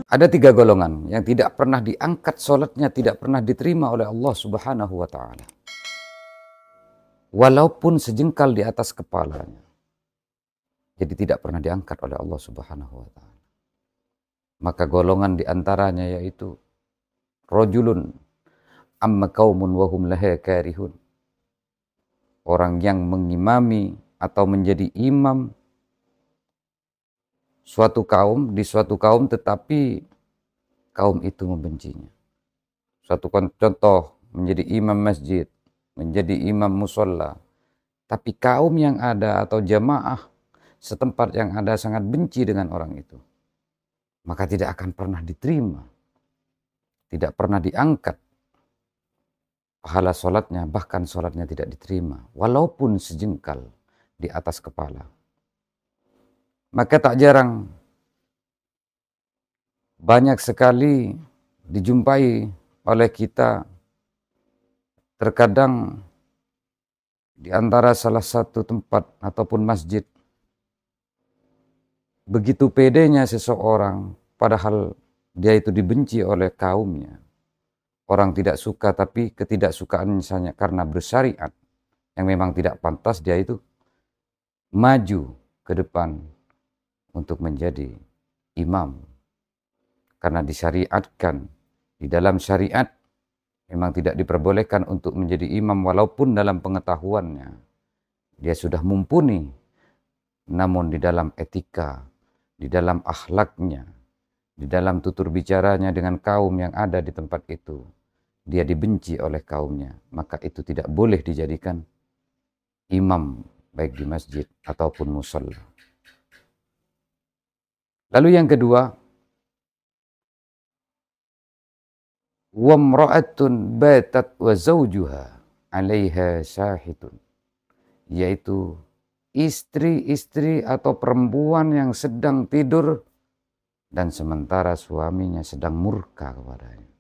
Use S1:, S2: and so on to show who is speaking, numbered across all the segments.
S1: Ada 3 golongan yang tidak pernah diangkat sholatnya, tidak pernah diterima oleh Allah Subhanahu wa Ta'ala. Walaupun sejengkal di atas kepalanya. Jadi tidak pernah diangkat oleh Allah Subhanahu wa Ta'ala. Maka golongan di antaranya yaitu rajulun amma qaumun wa hum laha karihun. Orang yang mengimami atau menjadi imam suatu kaum, di suatu kaum tetapi kaum itu membencinya. Suatu contoh, menjadi imam masjid, menjadi imam musola, tapi kaum yang ada atau jamaah setempat yang ada sangat benci dengan orang itu, maka tidak akan pernah diterima, tidak pernah diangkat pahala sholatnya, bahkan sholatnya tidak diterima, walaupun sejengkal di atas kepala. Maka tak jarang banyak sekali dijumpai oleh kita, terkadang di antara salah satu tempat ataupun masjid, begitu pedenya seseorang, padahal dia itu dibenci oleh kaumnya. Orang tidak suka, tapi ketidaksukaan misalnya karena bersyariat yang memang tidak pantas, dia itu maju ke depan untuk menjadi imam. Karena disyariatkan, di dalam syariat memang tidak diperbolehkan untuk menjadi imam walaupun dalam pengetahuannya dia sudah mumpuni, namun di dalam etika, di dalam akhlaknya, di dalam tutur bicaranya dengan kaum yang ada di tempat itu, dia dibenci oleh kaumnya, maka itu tidak boleh dijadikan imam baik di masjid ataupun musalla. Lalu yang kedua, wamra'atun batat wa zawjuha 'alaiha syahidun, yaitu istri-istri atau perempuan yang sedang tidur dan sementara suaminya sedang murka kepadanya.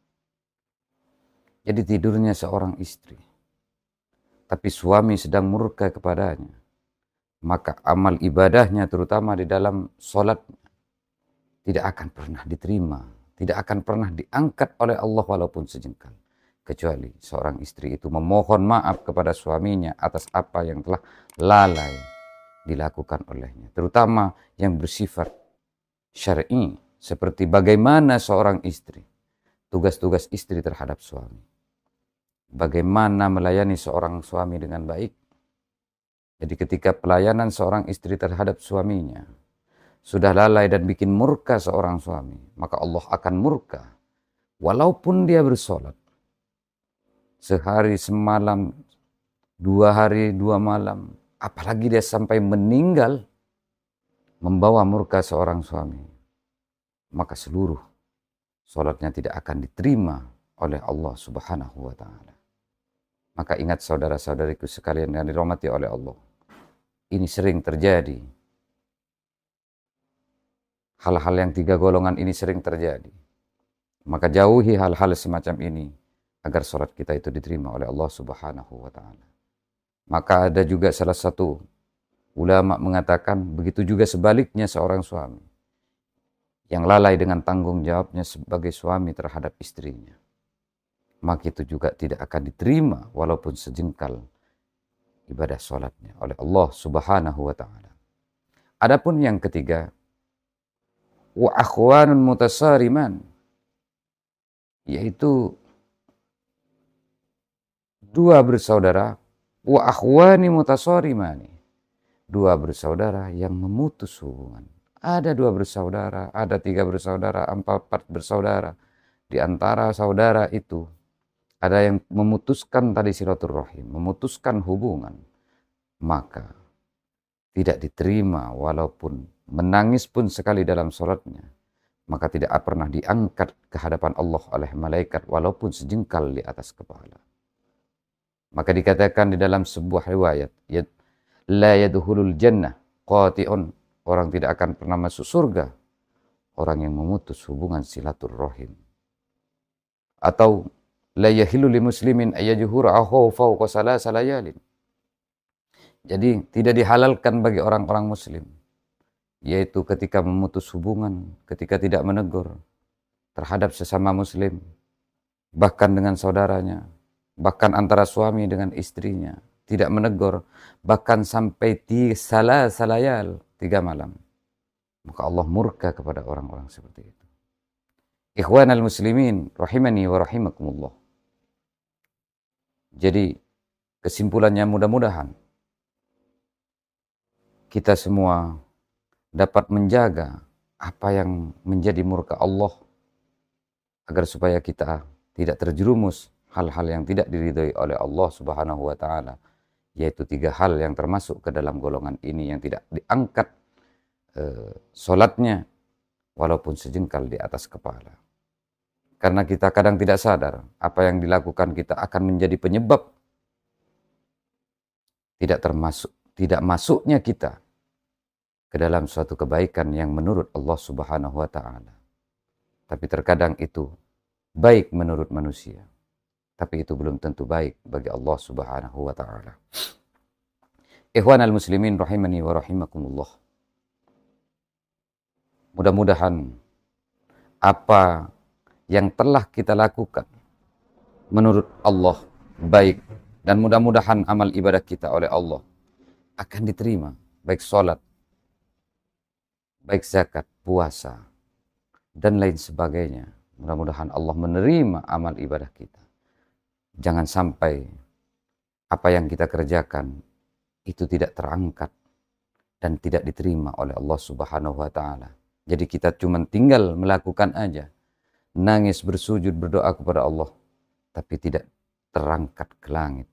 S1: Jadi tidurnya seorang istri, tapi suami sedang murka kepadanya, maka amal ibadahnya terutama di dalam sholatnya tidak akan pernah diterima, tidak akan pernah diangkat oleh Allah walaupun sejengkal. Kecuali seorang istri itu memohon maaf kepada suaminya atas apa yang telah lalai dilakukan olehnya. Terutama yang bersifat syar'i, seperti bagaimana seorang istri, tugas-tugas istri terhadap suami. Bagaimana melayani seorang suami dengan baik. Jadi ketika pelayanan seorang istri terhadap suaminya sudah lalai dan bikin murka seorang suami, maka Allah akan murka. Walaupun dia bersolat sehari semalam, 2 hari 2 malam, apalagi dia sampai meninggal membawa murka seorang suami, maka seluruh solatnya tidak akan diterima oleh Allah Subhanahu wa Ta'ala. Maka ingat saudara-saudariku sekalian yang dirahmati oleh Allah, ini sering terjadi. Hal-hal yang 3 golongan ini sering terjadi. Maka jauhi hal-hal semacam ini agar sholat kita itu diterima oleh Allah Subhanahu wa Ta'ala. Maka ada juga salah satu ulama mengatakan begitu juga sebaliknya seorang suami yang lalai dengan tanggung jawabnya sebagai suami terhadap istrinya, maka itu juga tidak akan diterima walaupun sejengkal ibadah sholatnya oleh Allah Subhanahu wa Ta'ala. Adapun yang ketiga, wa akhwanun mutasariman, yaitu 2 bersaudara, wa akhwani mutasarimani, 2 bersaudara yang memutus hubungan. Ada 2 bersaudara, ada 3 bersaudara, 4 bersaudara. Di antara saudara itu ada yang memutuskan tadi silaturahim, memutuskan hubungan, maka tidak diterima walaupun menangis pun sekali dalam sholatnya, maka tidak pernah diangkat ke hadapan Allah oleh malaikat walaupun sejengkal di atas kepala. Maka dikatakan di dalam sebuah riwayat, la yadkhulul jannah qati'un, orang tidak akan pernah masuk surga orang yang memutus hubungan silaturahim. Atau la yahillu li muslimin ayyajhura akhahu fawqa salasa layalin. Jadi tidak dihalalkan bagi orang-orang muslim, yaitu ketika memutus hubungan, ketika tidak menegur, terhadap sesama muslim, bahkan dengan saudaranya, bahkan antara suami dengan istrinya, tidak menegur, bahkan sampai salayal 3 malam, maka Allah murka kepada orang-orang seperti itu. Ikhwanal muslimin rahimani wa rahimakumullah. Jadi kesimpulannya, mudah-mudahan kita semua dapat menjaga apa yang menjadi murka Allah, agar supaya kita tidak terjerumus hal-hal yang tidak diridhoi oleh Allah Subhanahu wa taala, yaitu 3 hal yang termasuk ke dalam golongan ini yang tidak diangkat solatnya walaupun sejengkal di atas kepala. Karena kita kadang tidak sadar apa yang dilakukan kita akan menjadi penyebab tidak masuknya kita ke dalam suatu kebaikan yang menurut Allah Subhanahu wa taala. Tapi terkadang itu baik menurut manusia, tapi itu belum tentu baik bagi Allah Subhanahu wa taala. Ikhwanal muslimin rahimani wa rahimakumullah. Mudah-mudahan apa yang telah kita lakukan menurut Allah baik, dan mudah-mudahan amal ibadah kita oleh Allah akan diterima, baik sholat, baik zakat, puasa, dan lain sebagainya. Mudah-mudahan Allah menerima amal ibadah kita. Jangan sampai apa yang kita kerjakan itu tidak terangkat dan tidak diterima oleh Allah Subhanahu wa taala. Jadi kita cuma tinggal melakukan aja, nangis, bersujud, berdoa kepada Allah, tapi tidak terangkat ke langit,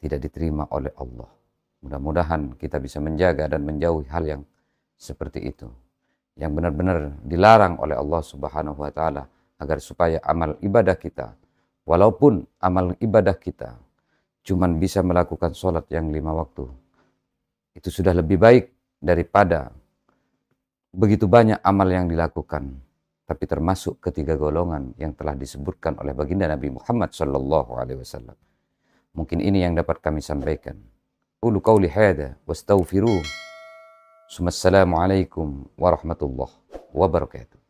S1: tidak diterima oleh Allah. Mudah-mudahan kita bisa menjaga dan menjauhi hal yang seperti itu, yang benar-benar dilarang oleh Allah Subhanahu wa taala, agar supaya amal ibadah kita, walaupun amal ibadah kita cuman bisa melakukan sholat yang 5 waktu, itu sudah lebih baik daripada begitu banyak amal yang dilakukan, tapi termasuk ketiga golongan yang telah disebutkan oleh baginda Nabi Muhammad sallallahu alaihi wasallam. Mungkin ini yang dapat kami sampaikan. Qulu qauli hadza wastaghfiruh. Assalamualaikum warahmatullahi wabarakatuh.